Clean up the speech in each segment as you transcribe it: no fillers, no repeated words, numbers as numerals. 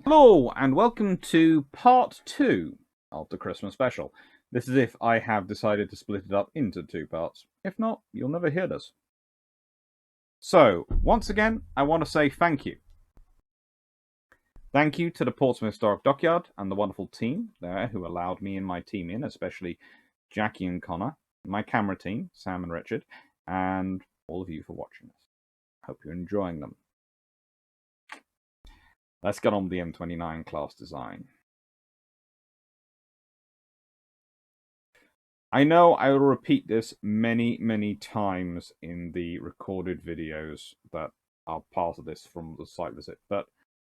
Hello and welcome to part 2 of the Christmas special. This is if I have decided to split it up into 2 parts. If not, you'll never hear this. So, once again, I want to say thank you. Thank you to the Portsmouth Historic Dockyard and the wonderful team there who allowed me and my team in, especially Jackie and Connor, my camera team, Sam and Richard, and all of you for watching this. Hope you're enjoying them. Let's get on with the M29 Class design. I know I will repeat this many times in the recorded videos that are part of this from the site visit, but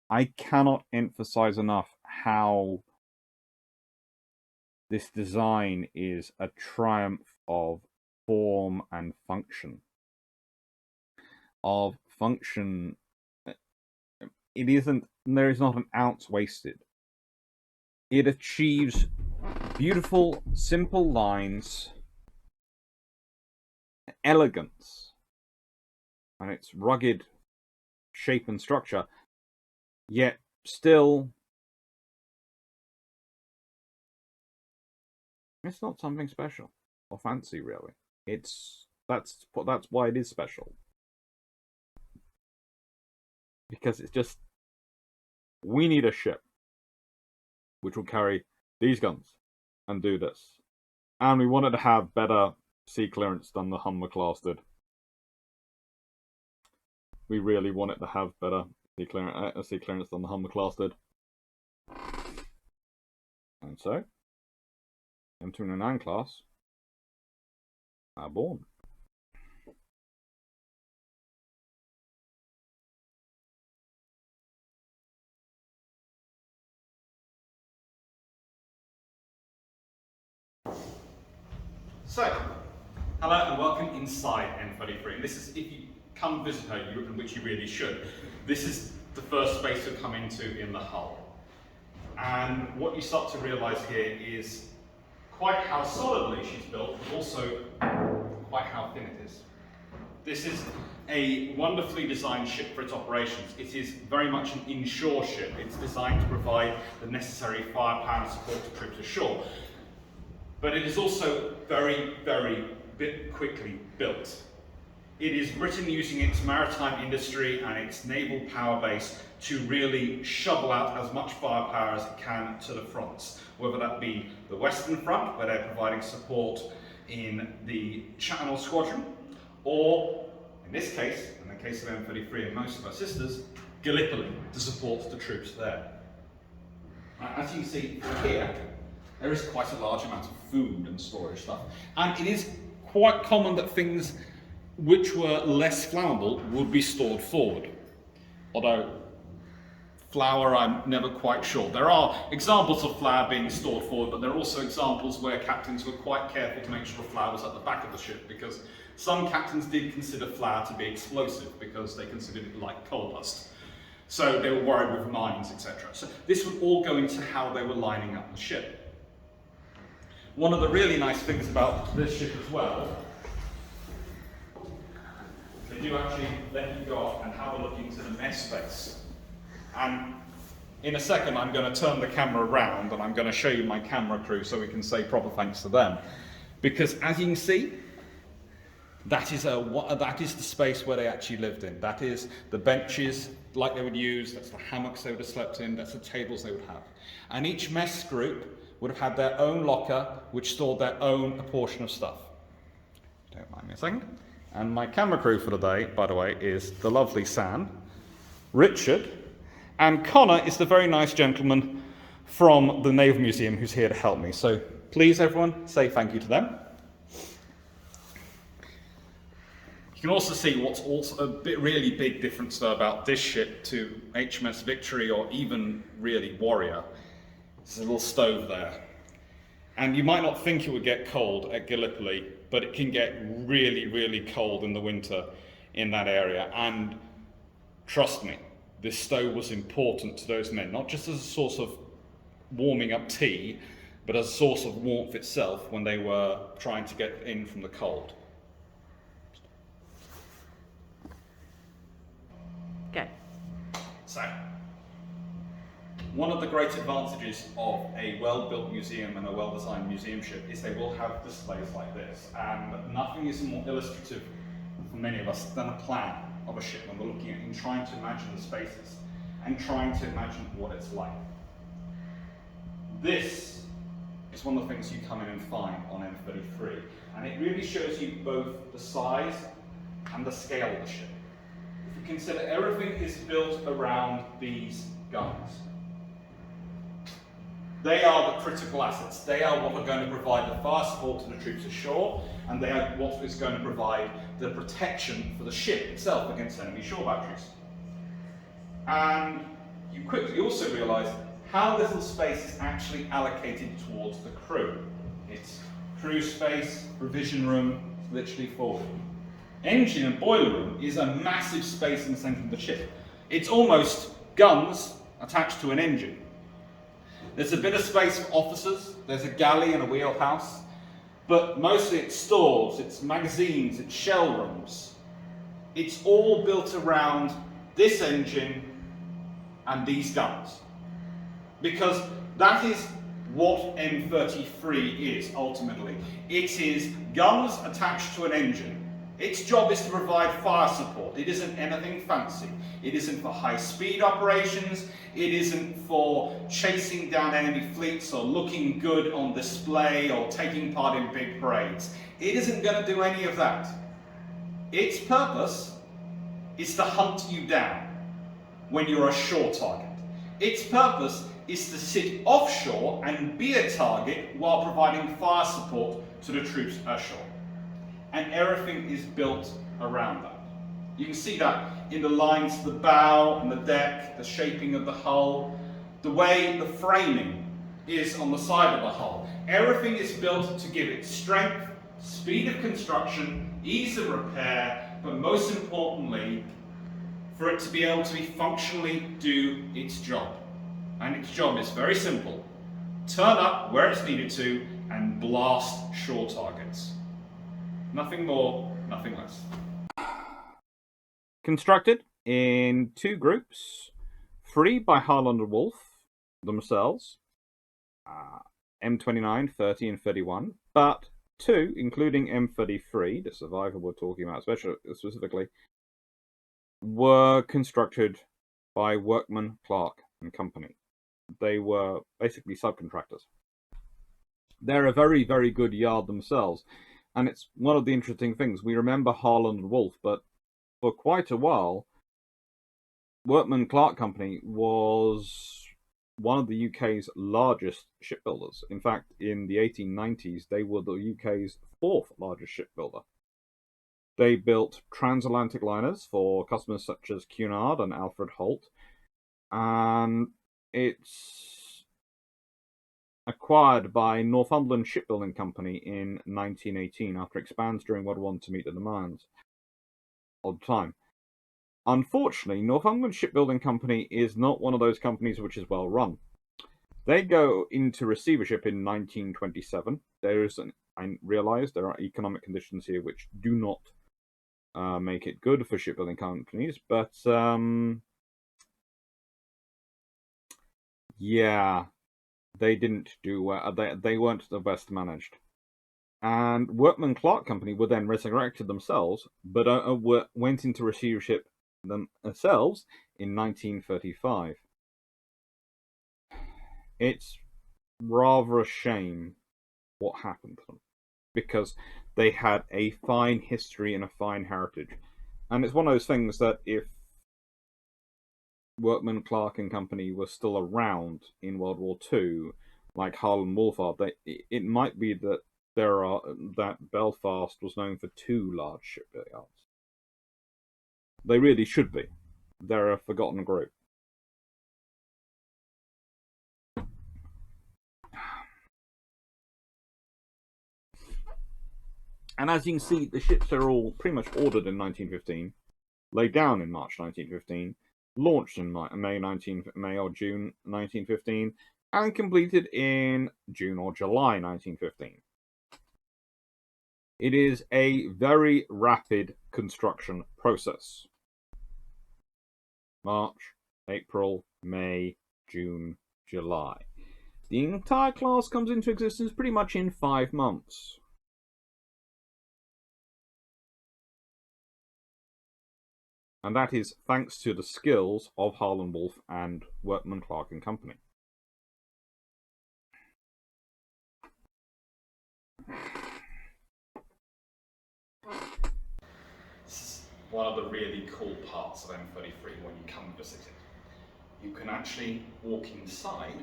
I cannot emphasize enough how this design is a triumph of form and function. It isn't, there is not an ounce wasted. It achieves beautiful, simple lines, elegance, and its rugged shape and structure, yet still, it's not something special or fancy, really. That's why it is special. Because it's just, we need a ship which will carry these guns and do this. And we wanted to have better sea clearance than the Humber class did. We really wanted to have better sea clearance than the Humber class did. And so, M29 class are born. So, hello and welcome inside M33. And this is, if you come visit her, which you really should, this is the first space you'll come into in the hull. And what you start to realise here is quite how solidly she's built, but also quite how thin it is. This is a wonderfully designed ship for its operations. It is very much an inshore ship. It's designed to provide the necessary firepower and support to troops ashore. But it is also very quickly built. It is Britain using its maritime industry and its naval power base to really shovel out as much firepower as it can to the fronts, whether that be the Western Front, where they're providing support in the Channel Squadron, or, in this case, in the case of M33 and most of our sisters, Gallipoli, to support the troops there. As you can see here, there is quite a large amount of food and storage stuff. And it is quite common that things which were less flammable would be stored forward. Although flour, I'm never quite sure. There are examples of flour being stored forward, but there are also examples where captains were quite careful to make sure the flour was at the back of the ship, because some captains did consider flour to be explosive because they considered it like coal dust. So they were worried with mines, etc. So this would all go into how they were lining up the ship. One of the really nice things about this ship as well, they do actually let you go off and have a look into the mess space. And in a second I'm going to turn the camera around and I'm going to show you my camera crew so we can say proper thanks to them. Because as you can see, that is the space where they actually lived in. That is the benches like they would use, that's the hammocks they would have slept in, that's the tables they would have. And each mess group would have had their own locker which stored their own portion of stuff. Don't mind me a second. And my camera crew for the day, by the way, is the lovely Sam, Richard, and Connor is the very nice gentleman from the Naval Museum who's here to help me. So please everyone, say thank you to them. You can also see what's also a really big difference though about this ship to HMS Victory or even really Warrior. There's a little stove there. And you might not think it would get cold at Gallipoli, but it can get really cold in the winter in that area. And trust me, this stove was important to those men, not just as a source of warming up tea, but as a source of warmth itself when they were trying to get in from the cold. Go. So, One of the great advantages of a well-built museum and a well-designed museum ship is they will have displays like this, and nothing is more illustrative for many of us than a plan of a ship when we're looking at and trying to imagine the spaces and trying to imagine what it's like. This is one of the things you come in and find on M33, and it really shows you both the size and the scale of the ship. If you consider everything is built around these guns. They are the critical assets. They are what are going to provide the fire support to the troops ashore, and they are what is going to provide the protection for the ship itself against enemy shore batteries. And you quickly also realise how little space is actually allocated towards the crew. It's crew space, provision room, literally forward. Engine and boiler room is a massive space in the centre of the ship. It's almost guns attached to an engine. There's a bit of space for officers, there's a galley and a wheelhouse, but mostly it's stores, it's magazines, it's shell rooms. It's all built around this engine and these guns. Because that is what M33 is ultimately. It is guns attached to an engine. Its job is to provide fire support. It isn't anything fancy. It isn't for high-speed operations. It isn't for chasing down enemy fleets or looking good on display or taking part in big parades. It isn't going to do any of that. Its purpose is to hunt you down when you're a shore target. Its purpose is to sit offshore and be a target while providing fire support to the troops ashore. And everything is built around that. You can see that in the lines of the bow and the deck, the shaping of the hull, the way the framing is on the side of the hull. Everything is built to give it strength, speed of construction, ease of repair, but most importantly, for it to be able to functionally do its job. And its job is very simple. Turn up where it's needed to and blast shore targets. Nothing more, nothing less. Constructed in two groups, 3 by Harland and Wolff themselves, M29, 30 and 31, but 2, including M33, the survivor we're talking about specifically, were constructed by Workman, Clarke and Company. They were basically subcontractors. They're a very, very good yard themselves. And it's one of the interesting things. We remember Harland and Wolff, but for quite a while, Workman Clarke Company was one of the UK's largest shipbuilders. In fact, in the 1890s, they were the UK's 4th largest shipbuilder. They built transatlantic liners for customers such as Cunard and Alfred Holt, and it's acquired by Northumberland Shipbuilding Company in 1918 after it expands during World War I to meet the demands of the time. Unfortunately, Northumberland Shipbuilding Company is not one of those companies which is well run. They go into receivership in 1927. I realise there are economic conditions here which do not make it good for shipbuilding companies, but yeah, they didn't do well. They weren't the best managed. And Workman Clarke Company were then resurrected themselves, but went into receivership themselves in 1935. It's rather a shame what happened to them, because they had a fine history and a fine heritage. And it's one of those things that if Workman, Clarke and Company were still around in World War II, like Harland Wolff are, it might be that that Belfast was known for 2 large shipyards. They really should be. They're a forgotten group. And as you can see, the ships are all pretty much ordered in 1915, laid down in March 1915, launched in May or June 1915, and completed in June or July 1915. It is a very rapid construction process. March, April, May, June, July. The entire class comes into existence pretty much in 5 months. And that is thanks to the skills of Harlan Wolff and Workman Clarke and Company. This is one of the really cool parts of M33 when you come visit it. You can actually walk inside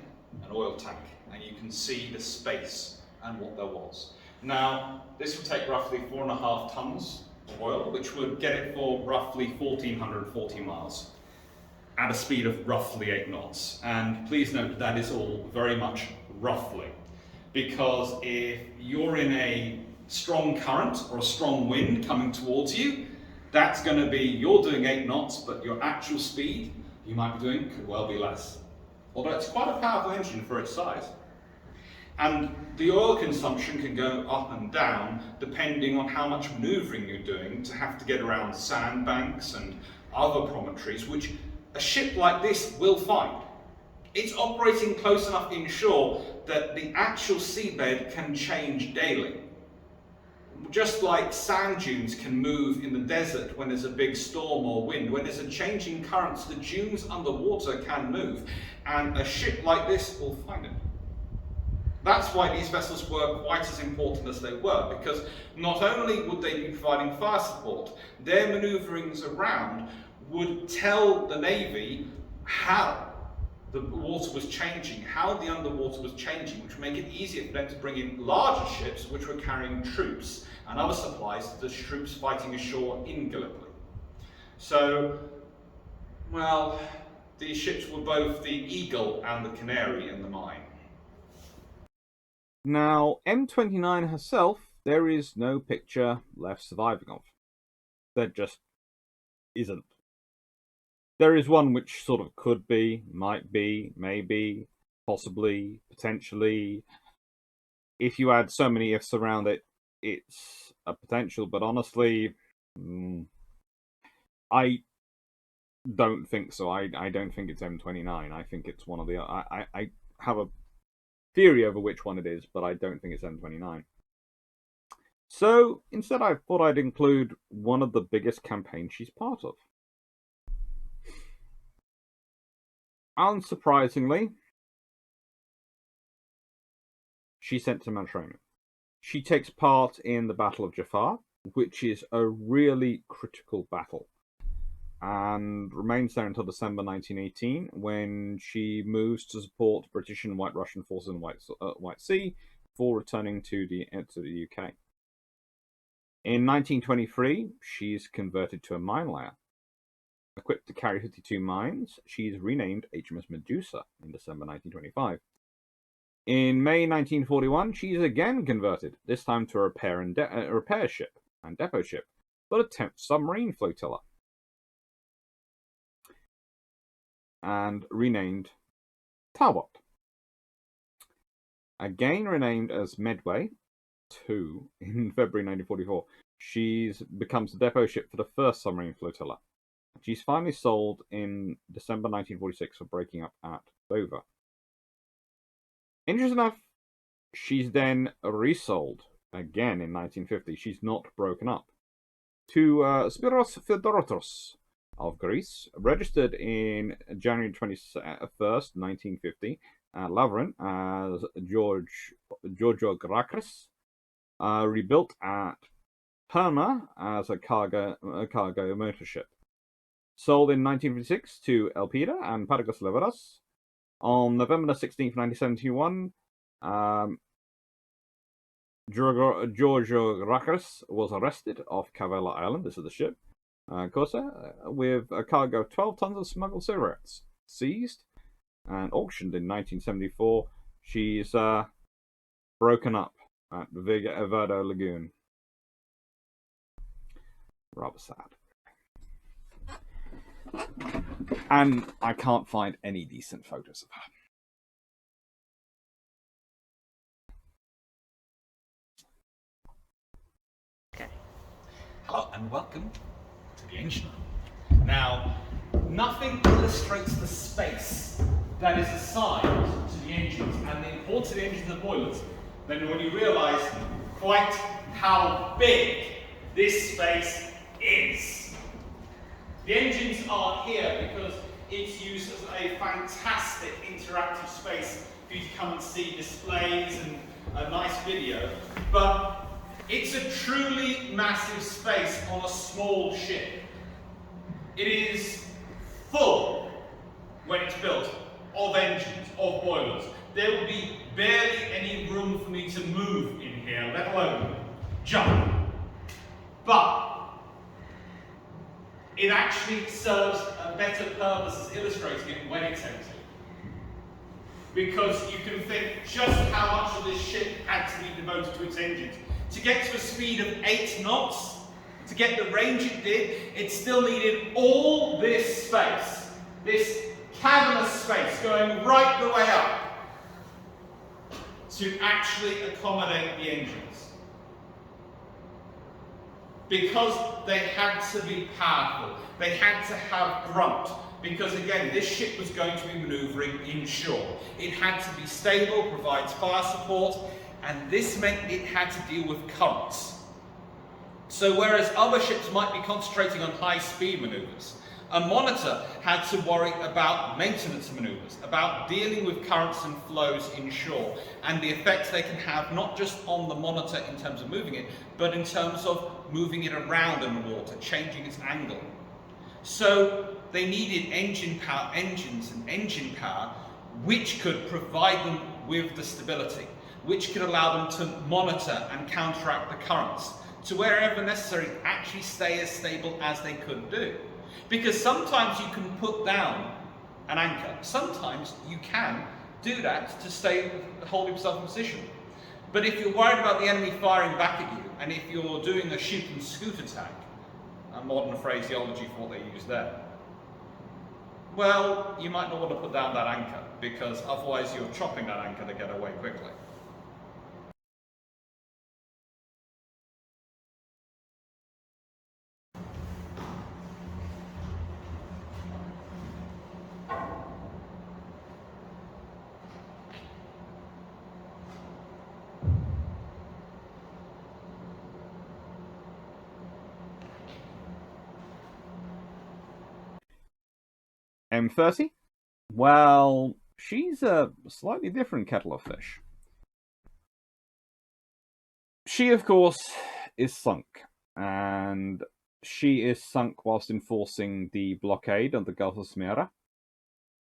an oil tank and you can see the space and what there was. Now, this would take roughly 4.5 tons of oil, which would get it for roughly 1,440 miles at a speed of roughly 8 knots. And please note that is all very much roughly, because if you're in a strong current or a strong wind coming towards you, that's going to be, you're doing 8 knots, but your actual speed you might be doing could well be less. Although it's quite a powerful engine for its size. And the oil consumption can go up and down depending on how much manoeuvring you're doing to have to get around sandbanks and other promontories, which a ship like this will find. It's operating close enough inshore that the actual seabed can change daily. Just like sand dunes can move in the desert when there's a big storm or wind, when there's a change in currents, the dunes underwater can move, and a ship like this will find it. That's why these vessels were quite as important as they were, because not only would they be providing fire support, their manoeuvrings around would tell the Navy how the water was changing, how the underwater was changing, which would make it easier for them to bring in larger ships which were carrying troops and other supplies to the troops fighting ashore in Gallipoli. So, well, these ships were both the Eagle and the Canary in the mine. Now, M29 herself, there is no picture left surviving of. There just isn't. There is one which sort of could be, might be, maybe, possibly, potentially. If you add so many ifs around it, it's a potential, but honestly, I don't think so. I don't think it's M29. I think it's one of the... I have a theory over which one it is, but I don't think it's M29. So, instead I thought I'd include one of the biggest campaigns she's part of. Unsurprisingly, she's sent to Mediterranean. She takes part in the Battle of Jaffa, which is a really critical battle, and remains there until December 1918, when she moves to support British and White Russian forces in the White Sea before returning to the UK. In 1923, she's converted to a mine layer. Equipped to carry 52 mines, she's renamed HMS Medusa in December 1925. In May 1941, she's again converted, this time to a repair ship and depot ship, but a 10th submarine flotilla, and renamed Talbot. Again renamed as Medway II in February 1944, she becomes the depot ship for the 1st submarine flotilla. She's finally sold in December 1946 for breaking up at Dover. Interesting enough, she's then resold again in 1950. She's not broken up to Spiros Theodoratos of Greece, registered in January 21st, 1950 at Lavrin as Giorgio Gracchus, rebuilt at Perma as a cargo motor ship. Sold in 1956 to Elpida and Paragos Leveras. On November 16th, 1971, Giorgio Gracchus was arrested off Cavella Island, this is the ship, Corsair, with a cargo of 12 tons of smuggled cigarettes. Seized and auctioned in 1974. She's broken up at Verde Lagoon. Rather sad. And I can't find any decent photos of her. Okay. Hello and welcome to the Ancient. Now, nothing illustrates the space that is assigned to the engines and the importance of the engines and the boilers, then when you realise quite how big this space is. The engines are here because it's used as a fantastic interactive space for you to come and see displays and a nice video, but it's a truly massive space on a small ship. It is full, when it's built, of engines, of boilers. There will be barely any room for me to move in here, let alone jump. But it actually serves a better purpose as illustrating it when it's empty. Because you can think just how much of this ship had to be devoted to its engines. To get to a speed of 8 knots, to get the range it did, it still needed all this space, this cavernous space going right the way up to actually accommodate the engines. Because they had to be powerful, they had to have grunt, because again, this ship was going to be manoeuvring inshore. It had to be stable, provides fire support, and this meant it had to deal with currents. So whereas other ships might be concentrating on high-speed manoeuvres, a monitor had to worry about maintenance manoeuvres, about dealing with currents and flows inshore, and the effects they can have not just on the monitor in terms of moving it, but in terms of moving it around in the water, changing its angle. So they needed engines and engine power, which could provide them with the stability, which could allow them to monitor and counteract the currents, to wherever necessary actually stay as stable as they could do. Because sometimes you can put down an anchor, sometimes you can do that to hold yourself in position. But if you're worried about the enemy firing back at you, and if you're doing a shoot and scoot attack, a modern phraseology for what they use there, well, you might not want to put down that anchor, because otherwise you're chopping that anchor to get away quickly. M30? Well, she's a slightly different kettle of fish. She, of course, is sunk, and she is sunk whilst enforcing the blockade of the Gulf of Smyra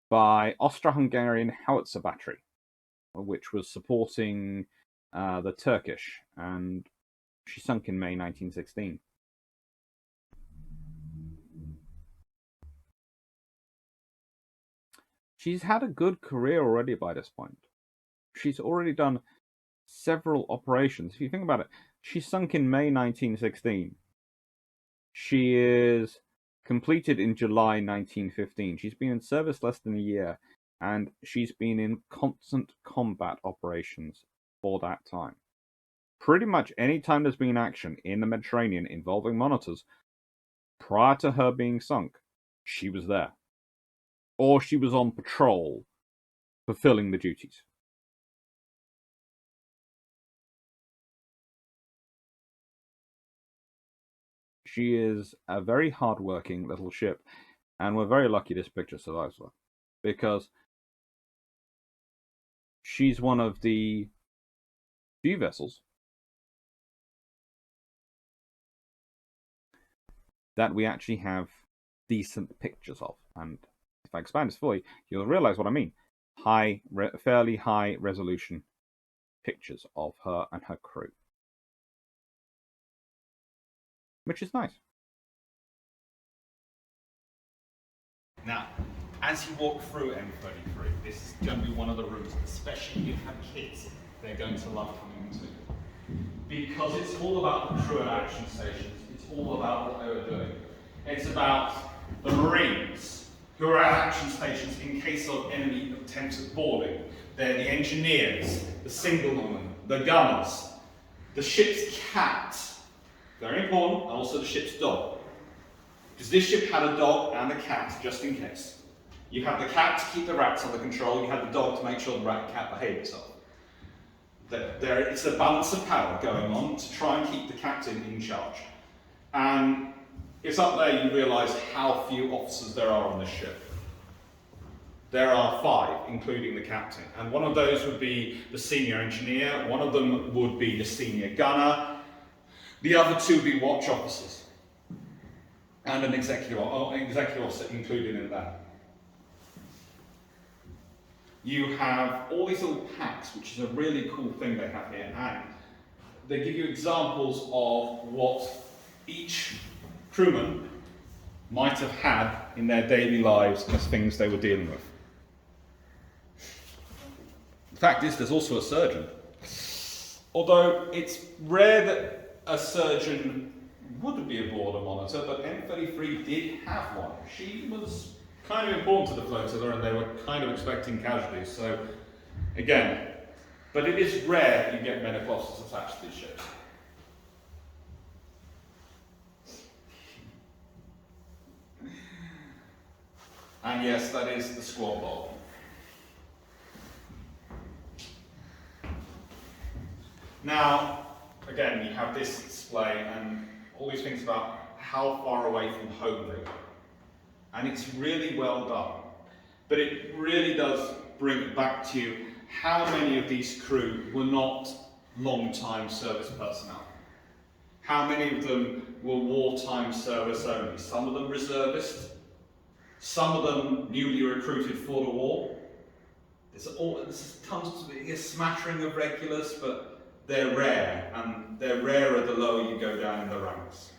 by Austro-Hungarian howitzer battery, which was supporting the Turkish, and she sunk in May 1916. She's had a good career already by this point. She's already done several operations. If you think about it, she sunk in May 1916. She is completed in July 1915. She's been in service less than a year, and she's been in constant combat operations for that time. Pretty much any time there's been action in the Mediterranean involving monitors, prior to her being sunk, she was there. Or she was on patrol, fulfilling the duties. She is a very hard-working little ship, and we're very lucky this picture survives her, because she's one of the few vessels that we actually have decent pictures of. And if I expand this fully, you'll realize what I mean. Fairly high resolution pictures of her and her crew, which is nice. Now, as you walk through M33, this is going to be one of the rooms, especially if you have kids, they're going to love coming to. Because it's all about the crew and action stations. It's all about what they were doing. It's about the Marines, who are at action stations in case of enemy attempts at boarding. They're the engineers, the signalmen, the gunners, the ship's cat, very important, and also the ship's dog. Because this ship had a dog and a cat, just in case. You had the cat to keep the rats under control, you had the dog to make sure the rat and cat behaved itself. It's a balance of power going on to try and keep the captain in charge. And it's up there you realise how few officers there are on this ship. There are 5, including the captain. And one of those would be the senior engineer, one of them would be the senior gunner, the other 2 would be watch officers. And an executive officer included in that. You have all these little packs, which is a really cool thing they have here, and they give you examples of what each crewman might have had in their daily lives as things they were dealing with. The fact is, there's also a surgeon. Although it's rare that a surgeon would be aboard a monitor, but M33 did have one. She was kind of important to the flotilla and they were kind of expecting casualties, so again, but it is rare that you get medical officers attached to these ships. And yes, that is the squad log. Now, again, you have this display and all these things about how far away from home they were. And it's really well done. But it really does bring it back to you how many of these crew were not long-time service personnel. How many of them were wartime service only. Some of them reservists, some of them newly recruited for the war. There's tons of a smattering of regulars, but they're rare, and they're rarer the lower you go down in the ranks.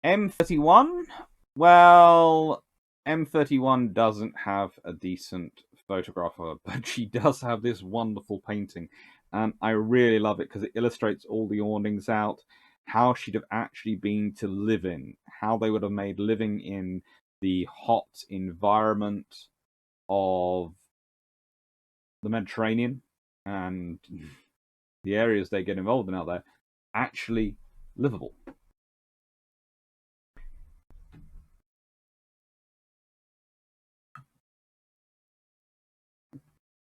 M31? Well, M31 doesn't have a decent photographer, but she does have this wonderful painting. And I really love it because it illustrates all the awnings out, how she'd have actually been to live in, how they would have made living in the hot environment of the Mediterranean and the areas they get involved in out there actually livable.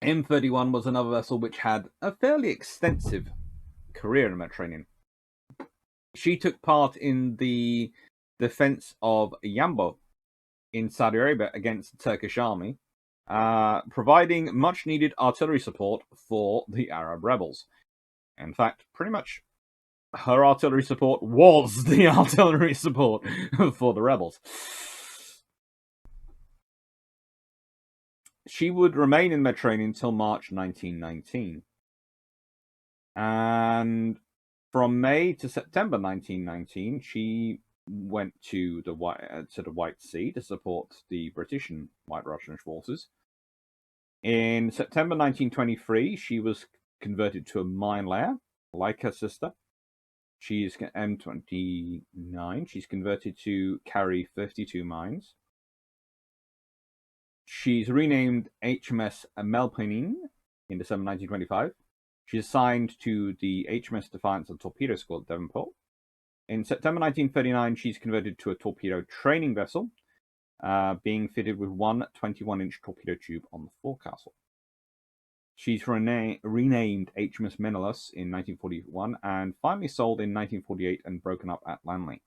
M31 was another vessel which had a fairly extensive career in the Mediterranean. She took part in the defense of Yambo in Saudi Arabia against the Turkish army, providing much needed artillery support for the Arab rebels. In fact, pretty much her artillery support was the artillery support for the rebels. She would remain in the Mediterranean until March 1919. And from May to September 1919, she went to the White Sea to support the British and White Russian forces. In September 1923, she was converted to a mine layer, like her sister. She's M29. She's converted to carry 32 mines. She's renamed HMS Melpomene in December 1925. She's assigned to the HMS Defiance and Torpedo Squad at Devonport. In September 1939, she's converted to a torpedo training vessel, being fitted with one 21-inch torpedo tube on the forecastle. She's renamed HMS Menelaus in 1941 and finally sold in 1948 and broken up at Lanley.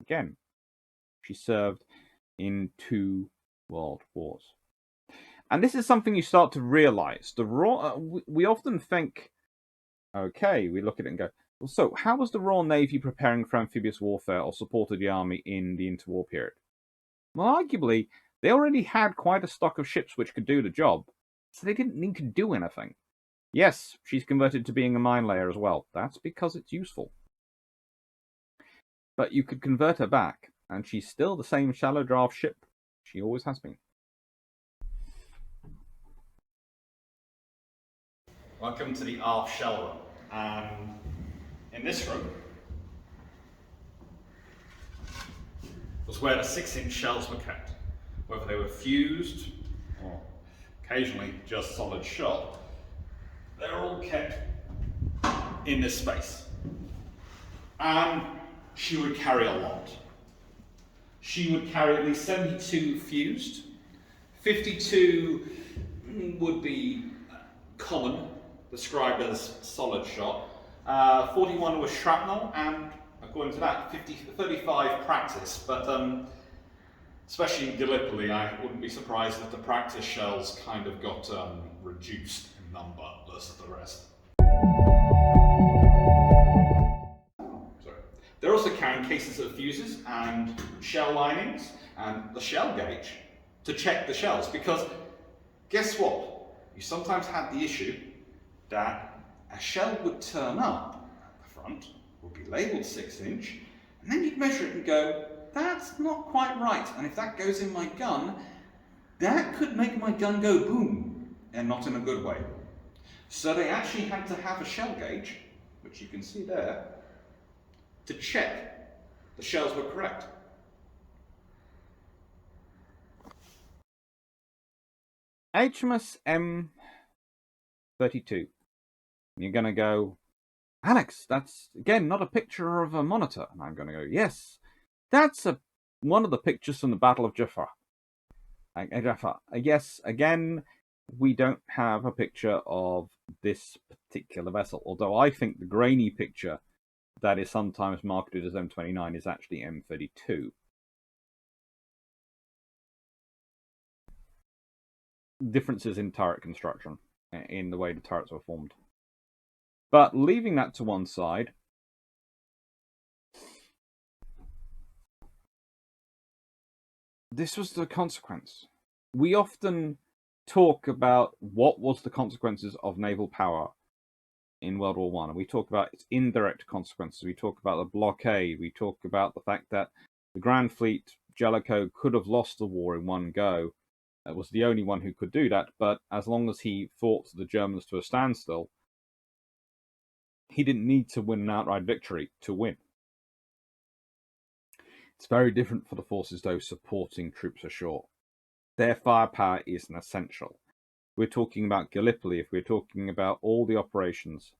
Again, she served in 2 World Wars. And this is something you start to realize. We often think, okay, we look at it and go, well, so how was the Royal Navy preparing for amphibious warfare or supported the army in the interwar period? Well, arguably, they already had quite a stock of ships which could do the job, so they didn't need to do anything. Yes, she's converted to being a mine layer as well. That's because it's useful. But you could convert her back, and she's still the same shallow draft ship she always has been. Welcome to the aft shell room. And in this room, was where the 6-inch shells were kept. Whether they were fused or occasionally just solid shot, they're all kept in this space. And she would carry a lot. She would carry at least 72 fused, 52 would be common, described as solid shot, 41 was shrapnel, and according to that, 35 practice. But especially in Gallipoli, I wouldn't be surprised if the practice shells kind of got reduced in number versus the rest. They're also carrying cases of fuses and shell linings and the shell gauge to check the shells, because guess what? You sometimes had the issue that a shell would turn up at the front, would be labelled 6-inch, and then you'd measure it and go, that's not quite right, and if that goes in my gun, that could make my gun go boom, and not in a good way. So they actually had to have a shell gauge, which you can see there, to check the shells were correct. HMS M32. You're going to go, Alex, that's, again, not a picture of a monitor. And I'm going to go, yes, that's one of the pictures from the Battle of Jaffa. Yes, again, we don't have a picture of this particular vessel, although I think the grainy picture that is sometimes marketed as M29 is actually M32. Differences in turret construction, in the way the turrets were formed. But leaving that to one side, this was the consequence. We often talk about what was the consequences of naval power in World War I, and we talk about its indirect consequences. We talk about the blockade. We talk about the fact that the Grand Fleet, Jellicoe, could have lost the war in one go. It was the only one who could do that, but as long as he fought the Germans to a standstill, he didn't need to win an outright victory to win. It's very different for the forces, though, supporting troops ashore. Their firepower is an essential. We're talking about Gallipoli, if we're talking about all the operations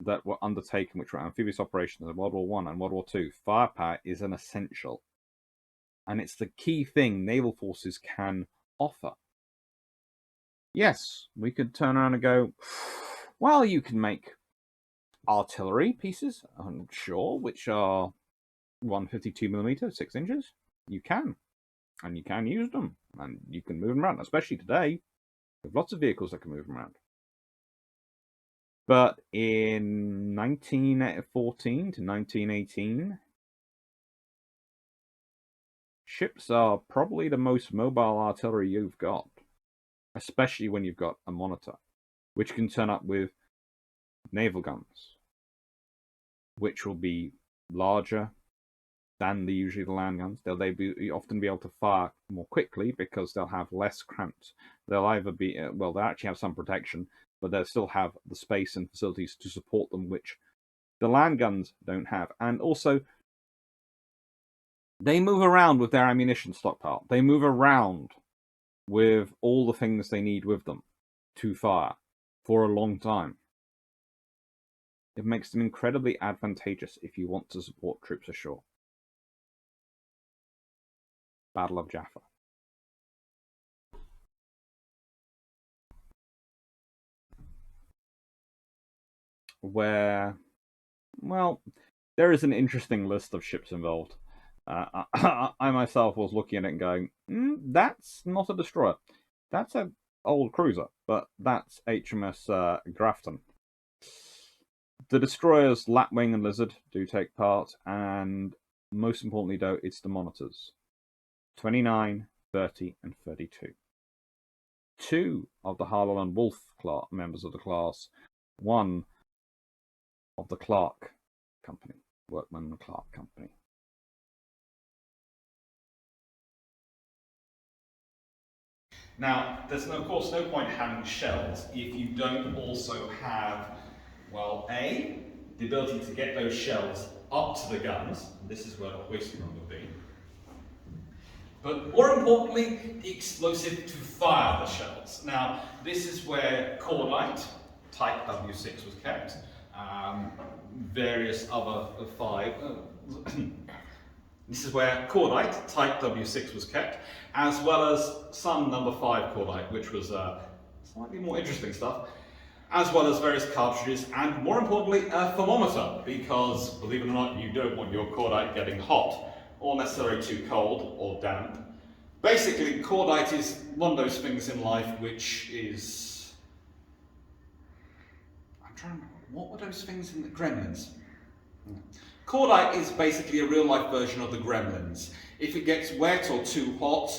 that were undertaken, which were amphibious operations in World War I and World War II, firepower is an essential. And it's the key thing naval forces can offer. Yes, we could turn around and go, well, you can make artillery pieces, I'm sure, which are 152mm, 6 inches. You can. And you can use them. And you can move them around, especially today. There's lots of vehicles that can move them around. But in 1914 to 1918, ships are probably the most mobile artillery you've got, especially when you've got a monitor, which can turn up with naval guns, which will be larger than usually the land guns. They'll often be able to fire more quickly because they'll have less cramps. They'll either be, well, they'll actually have some protection, but they'll still have the space and facilities to support them, which the land guns don't have. And also, they move around with their ammunition stockpile. They move around with all the things they need with them to fire for a long time. It makes them incredibly advantageous if you want to support troops ashore. Battle of Jaffa. Where, well, there is an interesting list of ships involved. I myself was looking at it and going, that's not a destroyer. That's an old cruiser, but that's HMS Grafton. The destroyers Lapwing and Lizard do take part, and most importantly, though, it's the monitors. 29, 30, and 32. 2 of the Harlow and Wolff members of the class. 1 of the Clarke company, Workman and Clarke company. Now, there's of course no point having shells if you don't also have, well, A, the ability to get those shells up to the guns. And this is where the hoisting room would be. But more importantly, the explosive to fire the shells. Now, this is where cordite, type W6 was kept. Various other five. This is where cordite, type W6 was kept, as well as some number 5 cordite, which was slightly more interesting stuff, as well as various cartridges, and more importantly, a thermometer, because, believe it or not, you don't want your cordite getting hot, or necessarily too cold or damp. Basically, cordite is one of those things in life which is... I'm trying to remember, what were those things in the Gremlins? Cordite is basically a real-life version of the Gremlins. If it gets wet or too hot,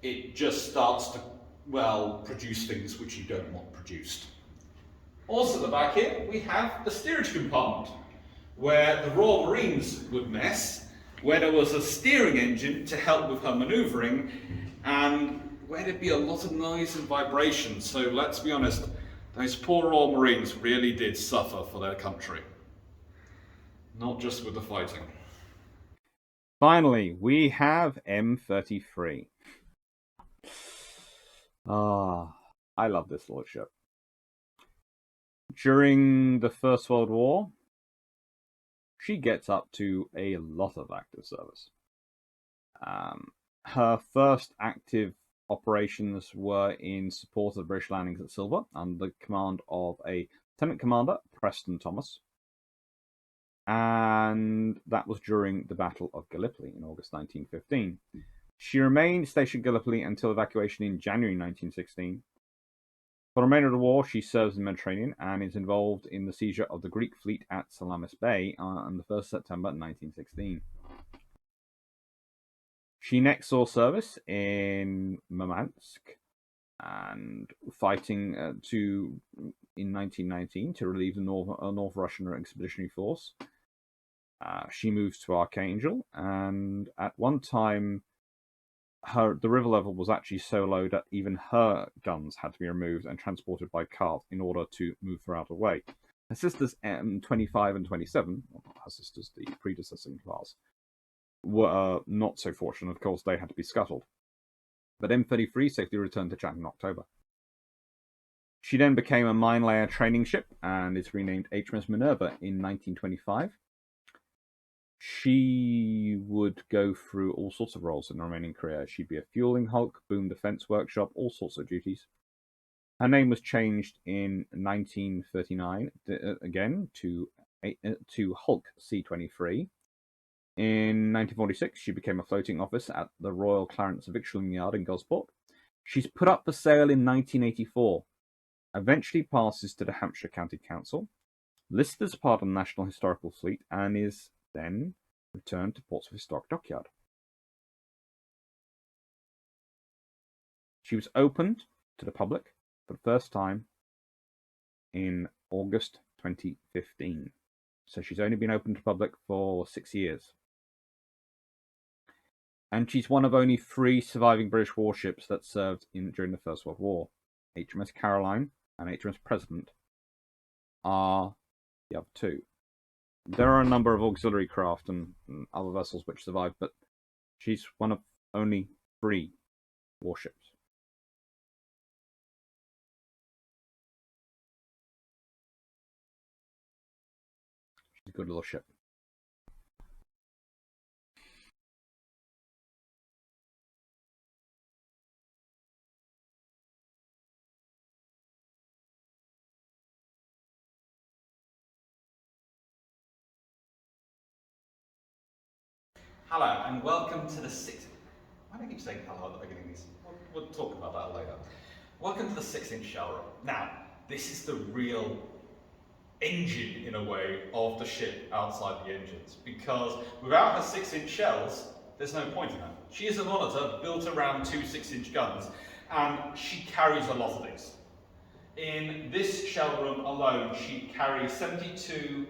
it just starts to, well, produce things which you don't want produced. Also at the back here, we have the steerage compartment, where the Royal Marines would mess, where there was a steering engine to help with her manoeuvring, and where there'd be a lot of noise and vibration. So let's be honest, those poor Royal Marines really did suffer for their country. Not just with the fighting. Finally, we have M33. I love this little ship. During the First World War, she gets up to a lot of active service. Her first active operations were in support of British landings at Silva under the command of a Lieutenant Commander, Preston Thomas. And that was during the Battle of Gallipoli in August 1915. She remained stationed at Gallipoli until evacuation in January 1916. For the remainder of the war, she serves in the Mediterranean and is involved in the seizure of the Greek fleet at Salamis Bay on the 1st September 1916. She next saw service in Murmansk and fighting in 1919 to relieve the North Russian Expeditionary Force. She moves to Archangel, and at one time, the river level was actually so low that even her guns had to be removed and transported by cart in order to move her out of the way. Her sisters M25 and 27, her sisters, the predecessing class, were not so fortunate. Of course, they had to be scuttled. But M33 safely returned to Chatham in October. She then became a mine layer training ship and is renamed HMS Minerva in 1925. She would go through all sorts of roles in her remaining career. She'd be a fueling hulk, boom defense workshop, all sorts of duties. Her name was changed in 1939 again to Hulk C-23. In 1946, she became a floating officer at the Royal Clarence Victualling Yard in Gosport. She's put up for sale in 1984. Eventually passes to the Hampshire County Council, listed as part of the National Historical Fleet, and is then returned to Portsmouth Historic Dockyard. She was opened to the public for the first time in August 2015. So she's only been open to the public for 6 years. And she's one of only 3 surviving British warships that served during the First World War. HMS Caroline and HMS President are the other 2. There are a number of auxiliary craft and other vessels which survived, but she's one of only 3 warships. She's a good little ship. Hello, and welcome to the 6... Why do I keep saying hello at the beginning of these? We'll talk about that later. Welcome to the 6-inch shell room. Now, this is the real engine, in a way, of the ship outside the engines, because without her 6-inch shells, there's no point in her. She is a monitor built around 2 6-inch guns, and she carries a lot of these. In this shell room alone, she carries 72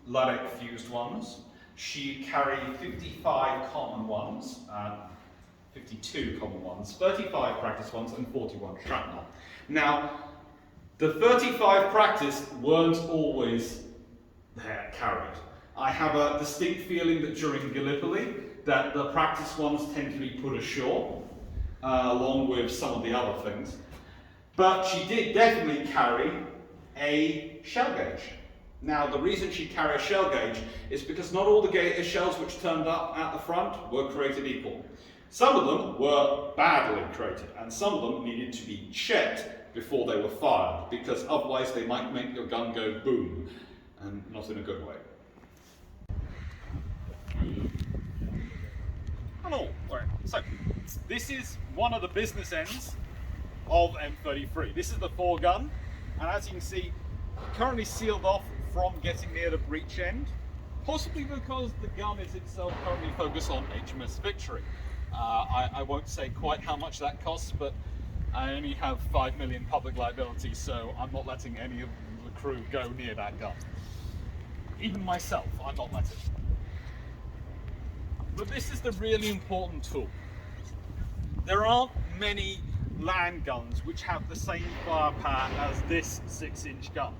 Luddick fused ones. She carried 55 common ones, 52 common ones, 35 practice ones, and 41 shrapnel. Now, the 35 practice weren't always there carried. I have a distinct feeling that during Gallipoli, that the practice ones tend to be put ashore, along with some of the other things. But she did definitely carry a shell gauge. Now, the reason she carried a shell gauge is because not all the shells which turned up at the front were created equal. Some of them were badly created, and some of them needed to be checked before they were fired, because otherwise they might make your gun go boom, and not in a good way. Hello, so this is one of the business ends of M33. This is the foregun, and as you can see, currently sealed off from getting near the breech end, possibly because the gun is itself currently focused on HMS Victory. I won't say quite how much that costs, but I only have 5 million public liability, so I'm not letting any of the crew go near that gun. Even myself, I'm not letting. But this is the really important tool. There aren't many land guns which have the same firepower as this 6-inch gun.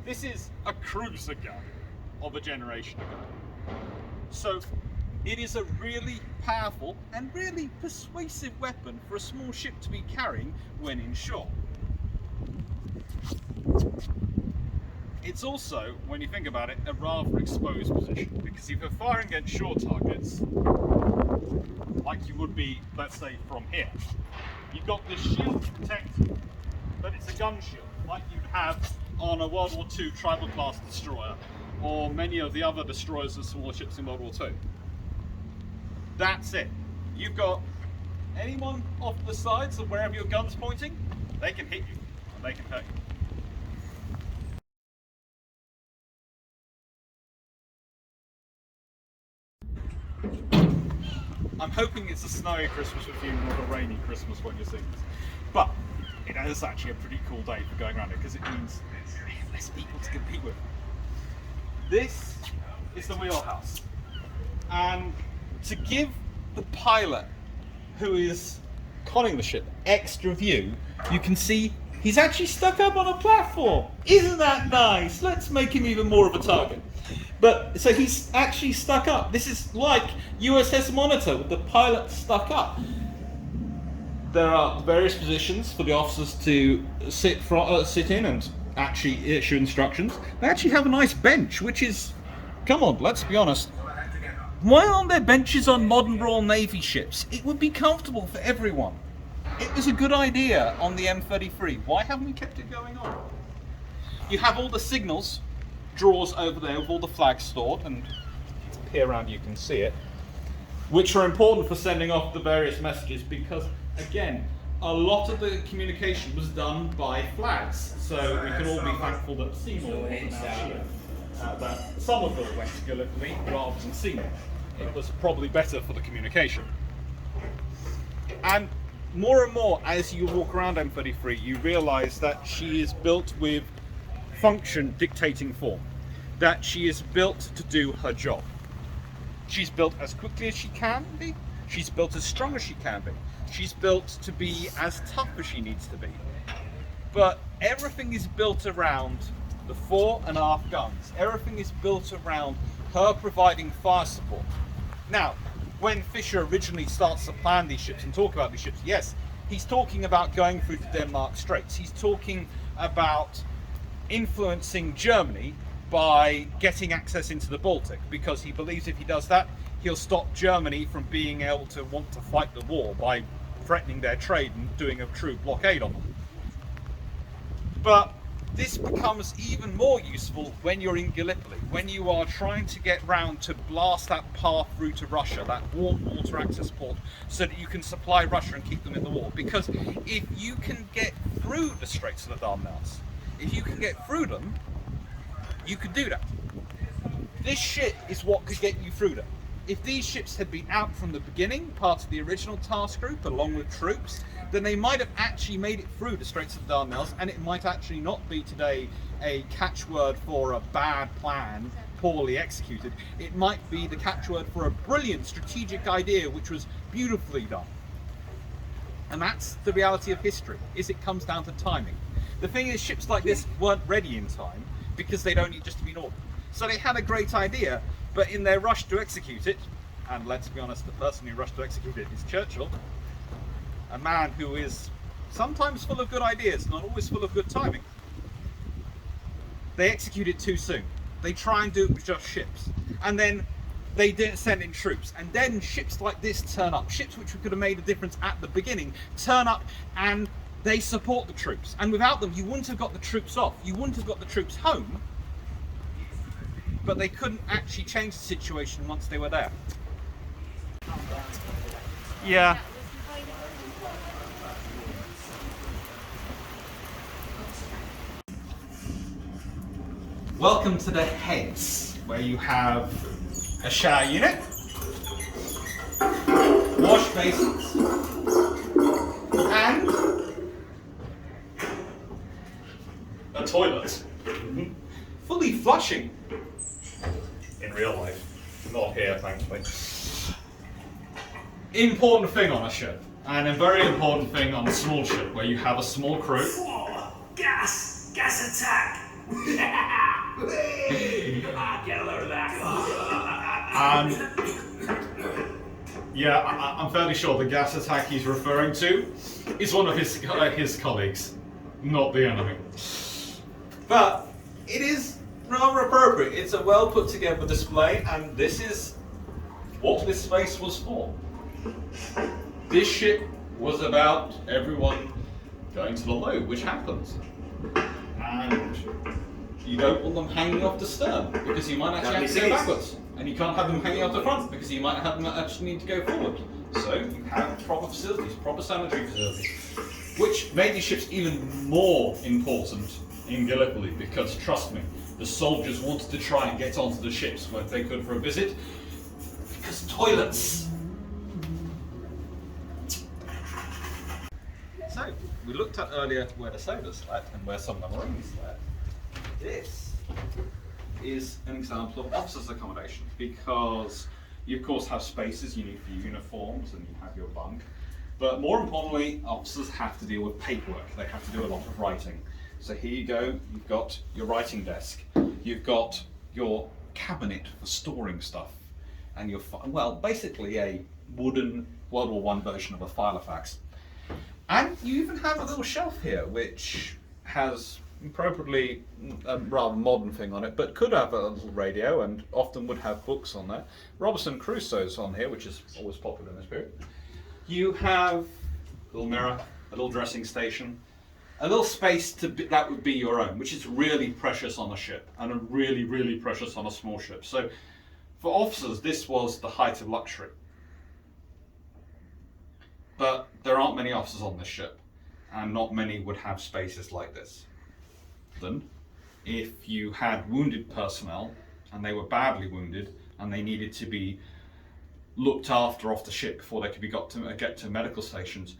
This is a cruiser gun of a generation ago. So it is a really powerful and really persuasive weapon for a small ship to be carrying when inshore. It's also, when you think about it, a rather exposed position, because if you're firing against shore targets, like you would be, let's say, from here, you've got this shield to protect you, but it's a gun shield, like you'd have on a World War II Tribal class destroyer, or many of the other destroyers and smaller ships in World War II. That's it. You've got anyone off the sides of wherever your gun's pointing, they can hit you, and they can hurt you. I'm hoping it's a snowy Christmas with you, not a rainy Christmas when you're seeing this. But it is actually a pretty cool day for going around it, because it means we have less people to compete with. This is the wheelhouse. And to give the pilot who is conning the ship extra view, you can see he's actually stuck up on a platform. Isn't that nice? Let's make him even more of a target. But so he's actually stuck up. This is like USS Monitor with the pilot stuck up. There are various positions for the officers to sit in and actually issue instructions. They actually have a nice bench, which is, come on, let's be honest. Why aren't there benches on modern Royal Navy ships? It would be comfortable for everyone. It was a good idea on the M33. Why haven't we kept it going on? You have all the signals drawers over there with all the flags stored, and if you peer around you can see it, which are important for sending off the various messages, because again, a lot of the communication was done by flags, so we can all be thankful that Seymour wasn't out here, that Somerville went to Gallipoli rather than Seymour. It was probably better for the communication. And more, as you walk around M33, you realise that she is built with function dictating form, that she is built to do her job. She's built as quickly as she can be, she's built as strong as she can be, she's built to be as tough as she needs to be. But everything is built around the fore and aft guns. Everything is built around her providing fire support. Now, when Fisher originally starts to plan these ships and talk about these ships, yes, he's talking about going through the Denmark Straits. He's talking about influencing Germany by getting access into the Baltic, because he believes if he does that, he'll stop Germany from being able to want to fight the war by threatening their trade and doing a true blockade on them. But this becomes even more useful when you're in Gallipoli, when you are trying to get round to blast that path through to Russia, that warm water access port, so that you can supply Russia and keep them in the war. Because if you can get through the Straits of the Dardanelles, if you can get through them, you could do that. This ship is what could get you through them. If these ships had been out from the beginning, part of the original task group, along with troops, then they might have actually made it through the Straits of the Dardanelles, and it might actually not be today a catchword for a bad plan, poorly executed. It might be the catchword for a brilliant strategic idea, which was beautifully done. And that's the reality of history, is it comes down to timing. The thing is, ships like this weren't ready in time, because they'd only just been ordered. So they had a great idea, but in their rush to execute it, and let's be honest, the person who rushed to execute it is Churchill, a man who is sometimes full of good ideas, not always full of good timing. They execute it too soon. They try and do it with just ships. And then they didn't send in troops. And then ships like this turn up. Ships which could have made a difference at the beginning turn up and they support the troops. And without them, you wouldn't have got the troops off. You wouldn't have got the troops home. But they couldn't actually change the situation once they were there. Yeah. Welcome to the heads, where you have a shower unit, wash basins, and a toilet. Fully flushing. In real life. Not here, thankfully. Important thing on a ship, and a very important thing on a small ship, where you have a small crew. Whoa, gas attack. Get a load of that. Yeah, I'm fairly sure the gas attack he's referring to is one of his colleagues, not the enemy. But it is rather appropriate. It's a well put together display, and this is what this space was for. This ship was about everyone going to the loo, which happens. And you don't want them hanging off the stern, because you might actually have to go backwards. And you can't have them hanging off the front, because you might have them actually need to go forward. So you have proper facilities, proper sanitary facilities, which made these ships even more important in Gallipoli, because trust me, the soldiers wanted to try and get onto the ships when they could for a visit, because toilets. So, we looked at earlier where the sailors slept and where some of the Marines slept. This is an example of officers' accommodation, because you of course have spaces you need for your uniforms and you have your bunk, but more importantly, officers have to deal with paperwork. They have to do a lot of writing. So here you go, you've got your writing desk, you've got your cabinet for storing stuff, and your, well, basically a wooden World War I version of a Filofax. And you even have a little shelf here, which has appropriately a rather modern thing on it, but could have a little radio and often would have books on there. Robinson Crusoe's on here, which is always popular in this period. You have a little mirror, a little dressing station, a little space that would be your own, which is really precious on a ship, and really, really precious on a small ship. So for officers, this was the height of luxury. But there aren't many officers on this ship, and not many would have spaces like this. Then, if you had wounded personnel, and they were badly wounded, and they needed to be looked after off the ship before they could be get to medical stations,